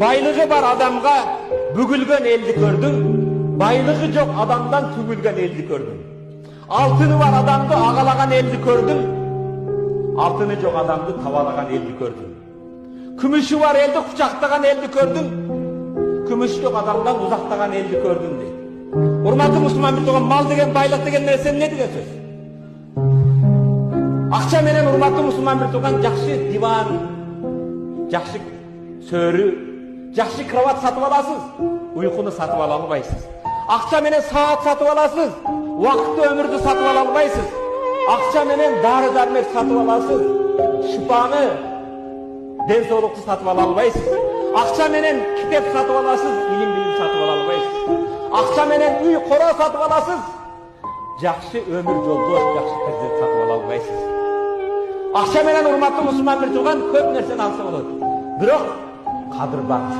Байлығы бар адамға бүгілген елді көрдің, байлығы жоқ адамдан түгілген елді көрдің. Алтыны бар адамды ағалаған елді көрдің, алтыны жоқ адамды тавалаған елді көрдің. Күміші бар елді құшақтаған елді көрдің, күміші жоқ адамдан ұзақтаған елді көрдің дейді. Урматты мұсылман бір туған, мал деген, байлық деген нәрсе не деген сөз? Ақша менен урматты мұсылман бір туған, жақсы диван, жақсы сөрі, жақсы кроват сатып аласыз, ұйқыны сатып ала албайсыз. Ақша менен саат сатып аласыз, уақытты өмірді сатып ала албайсыз. Ақша менен дары-дәрмек сатып аласыз, шипаны, денсаулықты сатып ала албайсыз. Ақша менен кітап сатып аласыз, илим-билим сатып ала албайсыз. Ақша менен үй қора сатып аласыз, жақсы өмір жолдош, жақсы перзент сатып ала албайсыз. Ақша менен урматты мұсылман бір туған көп нәрсені алса болады. Бирок қадір бар.